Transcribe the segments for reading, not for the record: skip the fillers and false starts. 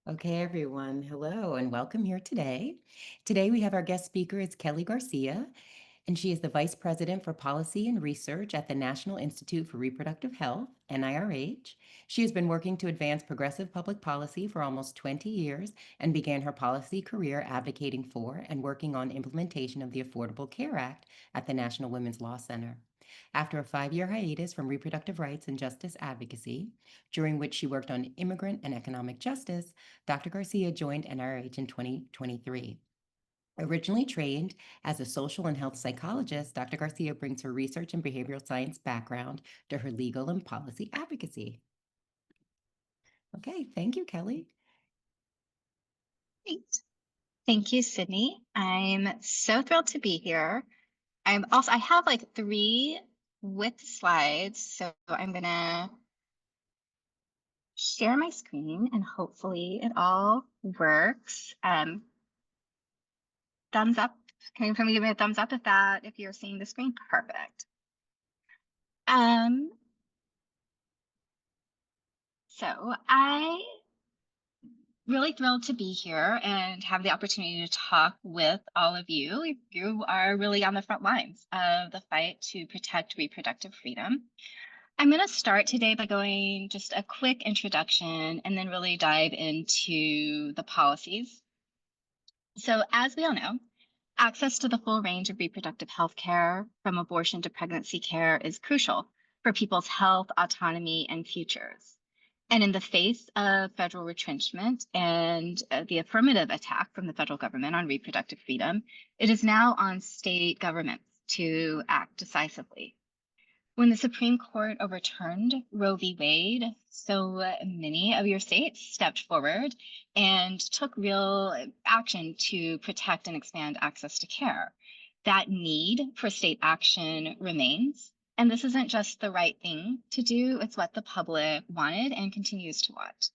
Okay, everyone. Hello and welcome here today. Today we have our guest speaker is Kelli García, and she is the Vice President for Policy and Research at the National Institute for Reproductive Health, NIRH. She has been working to advance progressive public policy for almost 20 years and began her policy career advocating for and working on implementation of the Affordable Care Act at the National Women's Law Center. After a 5-year hiatus from reproductive rights and justice advocacy, during which she worked on immigrant and economic justice, Dr. Garcia joined NIRH in 2023. Originally trained as a social and health psychologist, Dr. Garcia brings her research and behavioral science background to her legal and policy advocacy. Okay, thank you, Kelli. Great. Thank you, Sydney. I'm so thrilled to be here. I have like 3 with slides, so I'm gonna share my screen and hopefully it all works. Thumbs up. Can you give me a thumbs up if you're seeing the screen? Perfect. So I really thrilled to be here and have the opportunity to talk with all of you. You are really on the front lines of the fight to protect reproductive freedom. I'm going to start today by going just a quick introduction and then really dive into the policies. So as we all know, access to the full range of reproductive health care, from abortion to pregnancy care, is crucial for people's health, autonomy, and futures. And in the face of federal retrenchment and the affirmative attack from the federal government on reproductive freedom, it is now on state governments to act decisively. When the Supreme Court overturned Roe v. Wade, so many of your states stepped forward and took real action to protect and expand access to care. That need for state action remains. And this isn't just the right thing to do, it's what the public wanted and continues to want.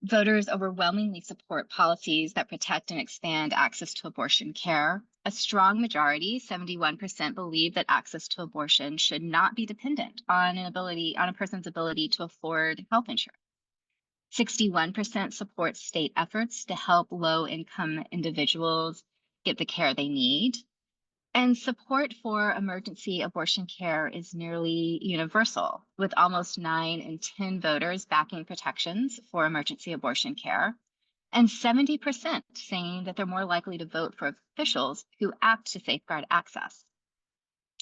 Voters overwhelmingly support policies that protect and expand access to abortion care. A strong majority, 71%, believe that access to abortion should not be dependent on a person's ability to afford health insurance. 61% support state efforts to help low-income individuals get the care they need. And support for emergency abortion care is nearly universal, with almost 9 in 10 voters backing protections for emergency abortion care, and 70% saying that they're more likely to vote for officials who act to safeguard access.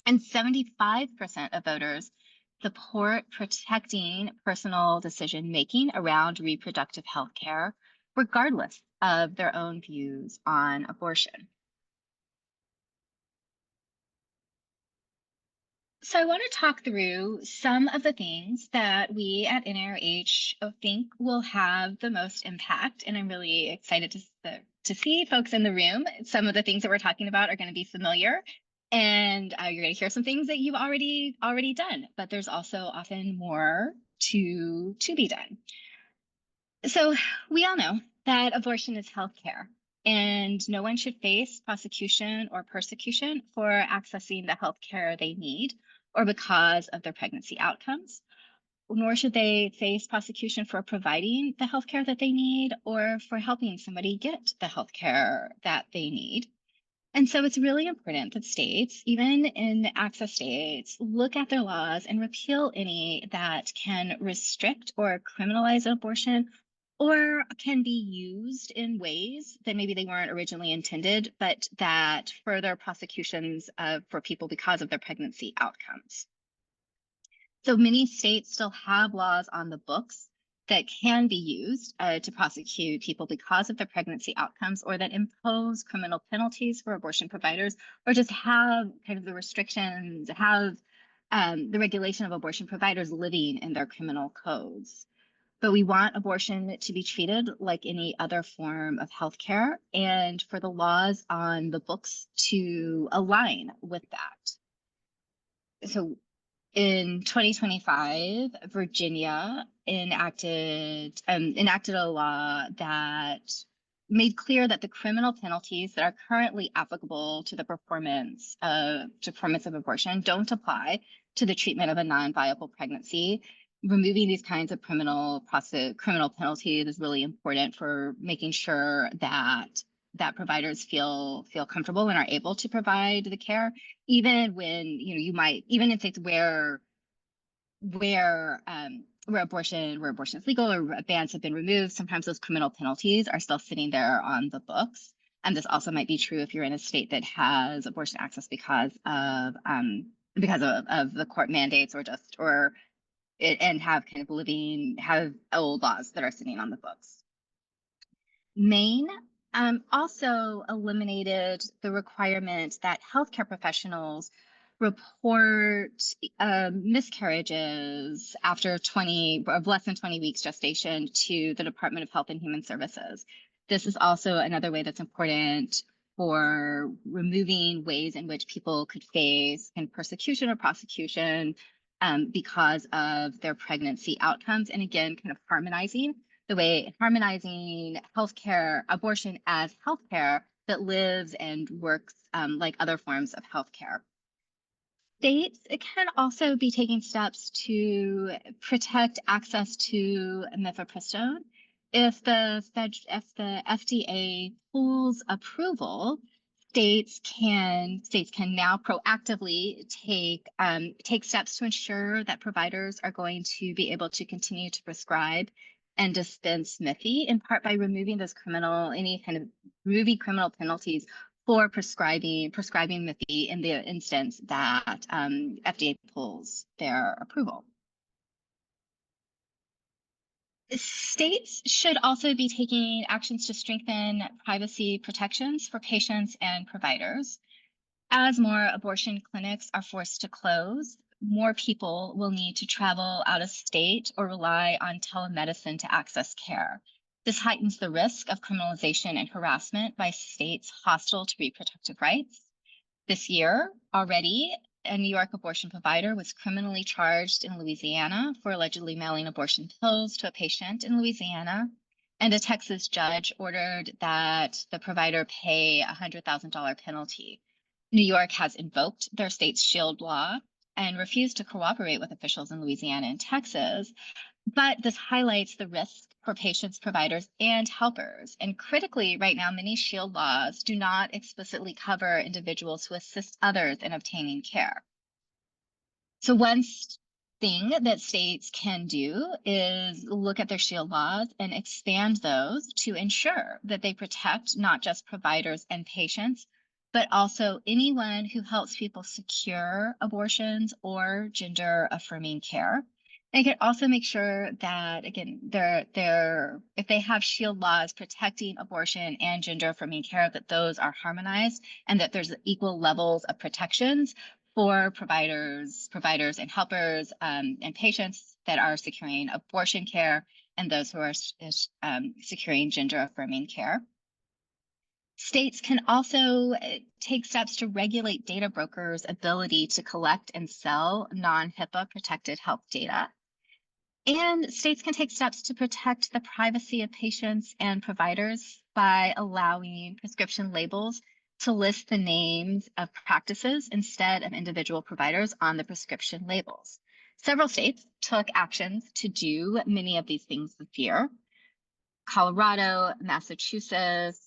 And 75% of voters support protecting personal decision-making around reproductive health care, regardless of their own views on abortion. So I want to talk through some of the things that we at NIRH think will have the most impact, and I'm really excited to see folks in the room. Some of the things that we're talking about are going to be familiar, and you're going to hear some things that you've already done, but there's also often more to be done. So we all know that abortion is healthcare, and no one should face prosecution or persecution for accessing the healthcare they need or because of their pregnancy outcomes, nor should they face prosecution for providing the healthcare that they need or for helping somebody get the healthcare that they need. And so it's really important that states, even in access states, look at their laws and repeal any that can restrict or criminalize abortion or can be used in ways that maybe they weren't originally intended, but that further prosecutions for people because of their pregnancy outcomes. So many states still have laws on the books that can be used to prosecute people because of their pregnancy outcomes, or that impose criminal penalties for abortion providers, or just have kind of the restrictions, have the regulation of abortion providers living in their criminal codes. But we want abortion to be treated like any other form of healthcare, and for the laws on the books to align with that. So in 2025, Virginia enacted a law that made clear that the criminal penalties that are currently applicable to the performance of abortion don't apply to the treatment of a non-viable pregnancy. removing these kinds of criminal penalties is really important for making sure that providers feel comfortable and are able to provide the care, even when you might, even in states where abortion is legal or bans have been removed, sometimes those criminal penalties are still sitting there on the books. And this also might be true if you're in a state that has abortion access because of the court mandates and have have old laws that are sitting on the books. Maine also eliminated the requirement that healthcare professionals report miscarriages after less than 20 weeks gestation to the Department of Health and Human Services. This is also another way that's important for removing ways in which people could face persecution or prosecution because of their pregnancy outcomes. And again, kind of harmonizing healthcare, abortion as healthcare that lives and works like other forms of healthcare. States can also be taking steps to protect access to mifepristone. If the FDA pulls approval, states can now proactively take steps to ensure that providers are going to be able to continue to prescribe and dispense Miffy, in part by removing criminal penalties for prescribing Miffy in the instance that FDA pulls their approval. States should also be taking actions to strengthen privacy protections for patients and providers. As more abortion clinics are forced to close, more people will need to travel out of state or rely on telemedicine to access care. This heightens the risk of criminalization and harassment by states hostile to reproductive rights. This year already, a New York abortion provider was criminally charged in Louisiana for allegedly mailing abortion pills to a patient in Louisiana, and a Texas judge ordered that the provider pay a $100,000 penalty. New York has invoked their state's shield law and refused to cooperate with officials in Louisiana and Texas, but this highlights the risk for patients, providers, and helpers. And critically, right now, many shield laws do not explicitly cover individuals who assist others in obtaining care. So one thing that states can do is look at their shield laws and expand those to ensure that they protect not just providers and patients, but also anyone who helps people secure abortions or gender-affirming care. They can also make sure that, again, if they have shield laws protecting abortion and gender-affirming care, that those are harmonized and that there's equal levels of protections for providers and helpers and patients that are securing abortion care and those who are securing gender-affirming care. States can also take steps to regulate data brokers' ability to collect and sell non-HIPAA protected health data. And states can take steps to protect the privacy of patients and providers by allowing prescription labels to list the names of practices instead of individual providers on the prescription labels. Several states took actions to do many of these things this year. Colorado, Massachusetts,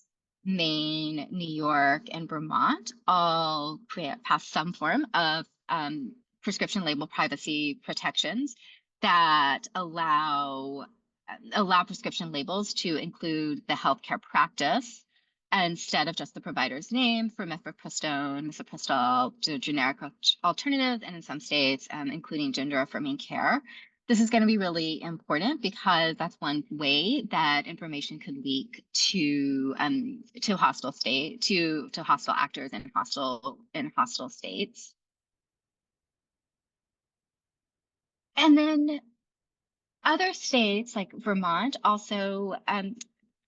Maine, New York, and Vermont all passed some form of prescription label privacy protections that allow prescription labels to include the healthcare practice instead of just the provider's name for mifepristone, misoprostol, to generic alternatives, and in some states, including gender-affirming care. This is going to be really important because that's one way that information could leak to hostile actors in hostile states. And then other states like Vermont also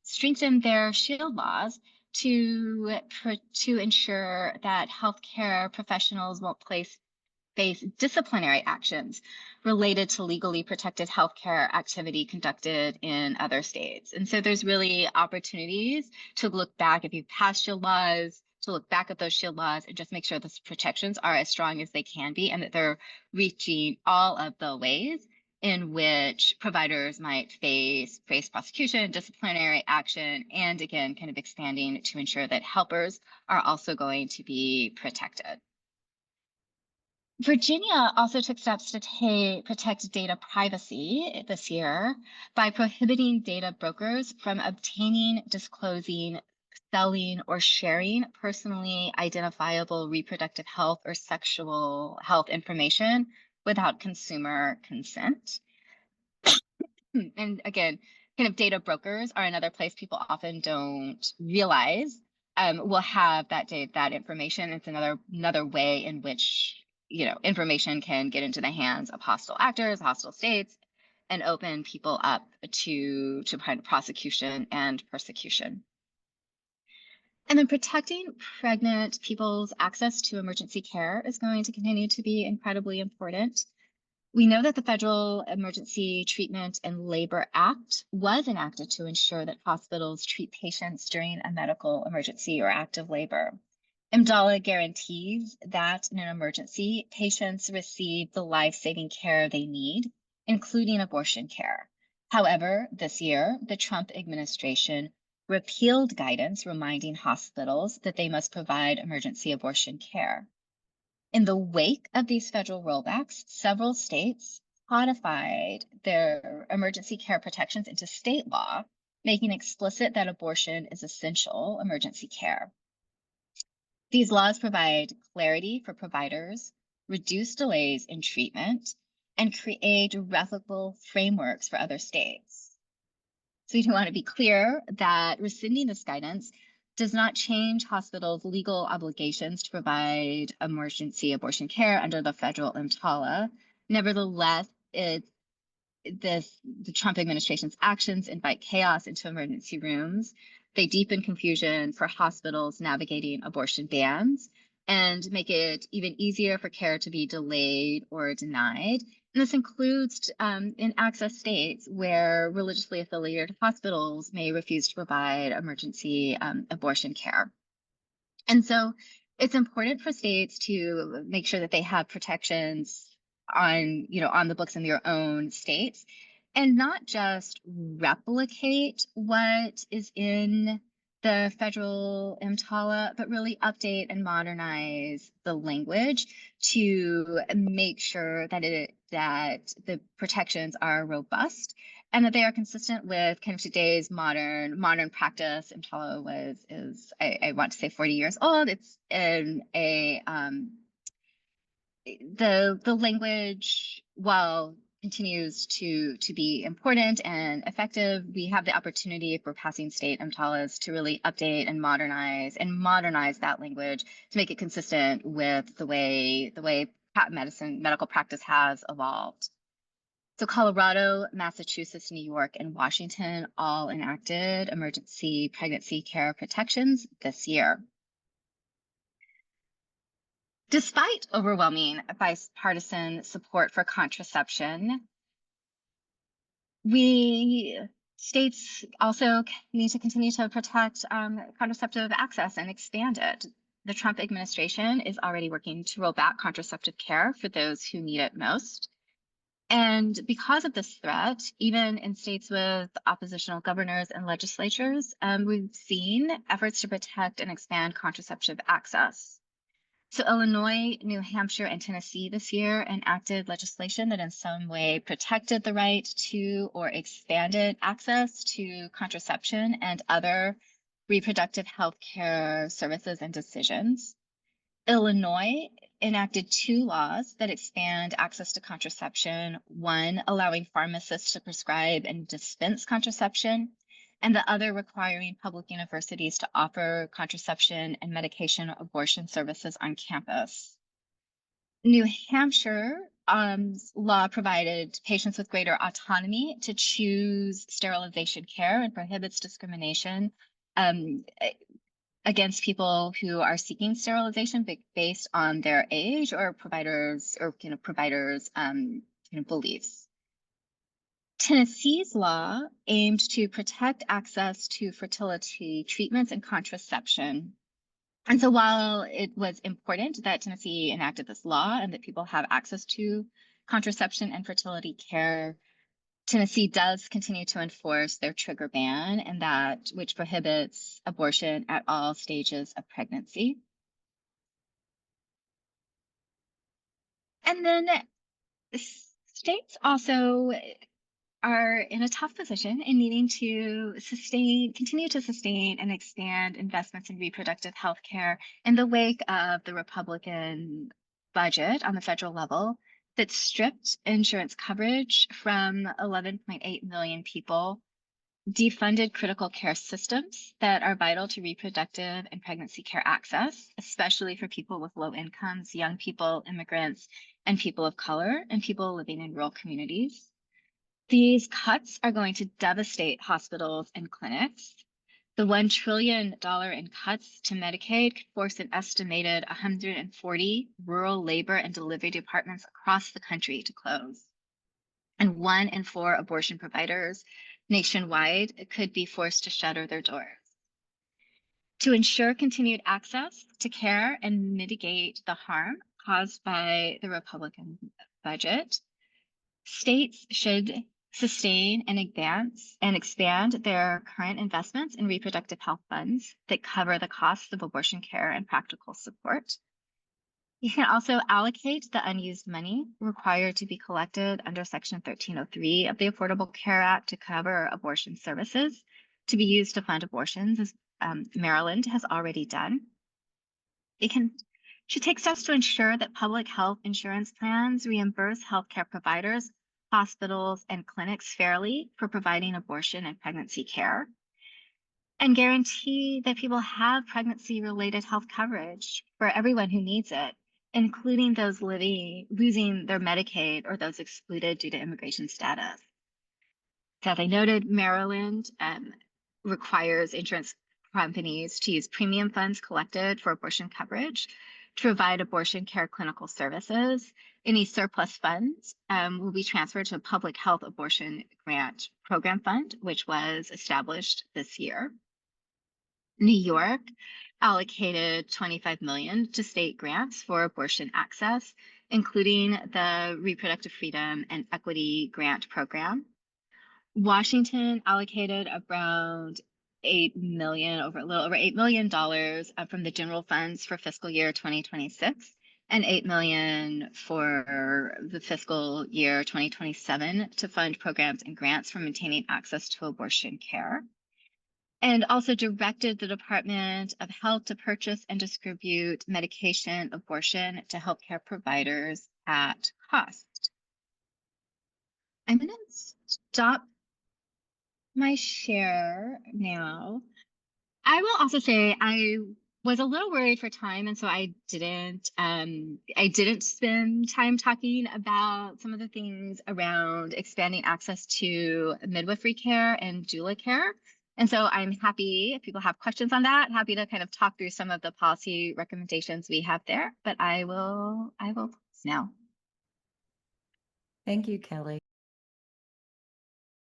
strengthened their shield laws to ensure that healthcare professionals won't face disciplinary actions related to legally protected healthcare activity conducted in other states. And so there's really opportunities to look back, if you've passed shield laws, to look back at those shield laws and just make sure those protections are as strong as they can be and that they're reaching all of the ways in which providers might face prosecution, disciplinary action, and again, kind of expanding to ensure that helpers are also going to be protected. Virginia also took steps to protect data privacy this year by prohibiting data brokers from obtaining, disclosing, selling, or sharing personally identifiable reproductive health or sexual health information without consumer consent. And again, kind of data brokers are another place people often don't realize will have that information. It's another way in which information can get into the hands of hostile actors, hostile states, and open people up to prosecution and persecution. And then protecting pregnant people's access to emergency care is going to continue to be incredibly important. We know that the Federal Emergency Treatment and Labor Act was enacted to ensure that hospitals treat patients during a medical emergency or active labor. EMDALA guarantees that in an emergency, patients receive the life-saving care they need, including abortion care. However, this year, the Trump administration repealed guidance reminding hospitals that they must provide emergency abortion care. In the wake of these federal rollbacks, several states codified their emergency care protections into state law, making explicit that abortion is essential emergency care. These laws provide clarity for providers, reduce delays in treatment, and create replicable frameworks for other states. So we do want to be clear that rescinding this guidance does not change hospitals' legal obligations to provide emergency abortion care under the federal EMTALA. Nevertheless, the Trump administration's actions invite chaos into emergency rooms. They deepen confusion for hospitals navigating abortion bans and make it even easier for care to be delayed or denied. And this includes in access states where religiously affiliated hospitals may refuse to provide emergency abortion care. And so it's important for states to make sure that they have protections on the books in their own states and not just replicate what is in the federal EMTALA, but really update and modernize the language to make sure that the protections are robust and that they are consistent with kind of today's modern practice. EMTALA is I want to say 40 years old. It's the language, while continues to be important and effective, we have the opportunity for passing state EMTALAs to really update and modernize that language to make it consistent with the way medical practice has evolved. So Colorado, Massachusetts, New York, and Washington all enacted emergency pregnancy care protections this year. Despite overwhelming bipartisan support for contraception, states also need to continue to protect contraceptive access and expand it. The Trump administration is already working to roll back contraceptive care for those who need it most. And because of this threat, even in states with oppositional governors and legislatures, we've seen efforts to protect and expand contraceptive access. So Illinois, New Hampshire, and Tennessee this year enacted legislation that in some way protected the right to or expanded access to contraception and other reproductive health care services and decisions. Illinois enacted 2 laws that expand access to contraception, one allowing pharmacists to prescribe and dispense contraception, and the other requiring public universities to offer contraception and medication abortion services on campus. New Hampshire law provided patients with greater autonomy to choose sterilization care and prohibits discrimination against people who are seeking sterilization based on their age or providers' beliefs. Tennessee's law aimed to protect access to fertility treatments and contraception. And so while it was important that Tennessee enacted this law and that people have access to contraception and fertility care, Tennessee does continue to enforce their trigger ban, and that which prohibits abortion at all stages of pregnancy. And then states also are in a tough position in needing to continue to sustain and expand investments in reproductive health care in the wake of the Republican budget on the federal level that stripped insurance coverage from 11.8 million people, defunded critical care systems that are vital to reproductive and pregnancy care access, especially for people with low incomes, young people, immigrants, and people of color, and people living in rural communities. These cuts are going to devastate hospitals and clinics. The $1 trillion in cuts to Medicaid could force an estimated 140 rural labor and delivery departments across the country to close. And 1 in 4 abortion providers nationwide could be forced to shutter their doors. To ensure continued access to care and mitigate the harm caused by the Republican budget, states should sustain and expand their current investments in reproductive health funds that cover the costs of abortion care and practical support. You can also allocate the unused money required to be collected under Section 1303 of the Affordable Care Act to cover abortion services to be used to fund abortions, as Maryland has already done. Should take steps to ensure that public health insurance plans reimburse healthcare providers, hospitals, and clinics fairly for providing abortion and pregnancy care, and guarantee that people have pregnancy-related health coverage for everyone who needs it, including those losing their Medicaid or those excluded due to immigration status. So as I noted, Maryland requires insurance companies to use premium funds collected for abortion coverage to provide abortion care clinical services. Any surplus funds will be transferred to a public health abortion grant program fund, which was established this year. New York allocated $25 million to state grants for abortion access, including the Reproductive Freedom and Equity Grant Program. Washington allocated around a little over $8 million from the general funds for fiscal year 2026 and $8 million for the fiscal year 2027 to fund programs and grants for maintaining access to abortion care, and also directed the Department of Health to purchase and distribute medication abortion to healthcare providers at cost. I'm going to stop my share now. I will also say I was a little worried for time, and so I didn't spend time talking about some of the things around expanding access to midwifery care and doula care. And so I'm happy if people have questions on that, happy to kind of talk through some of the policy recommendations we have there, but I will pause now. Thank you, Kelli.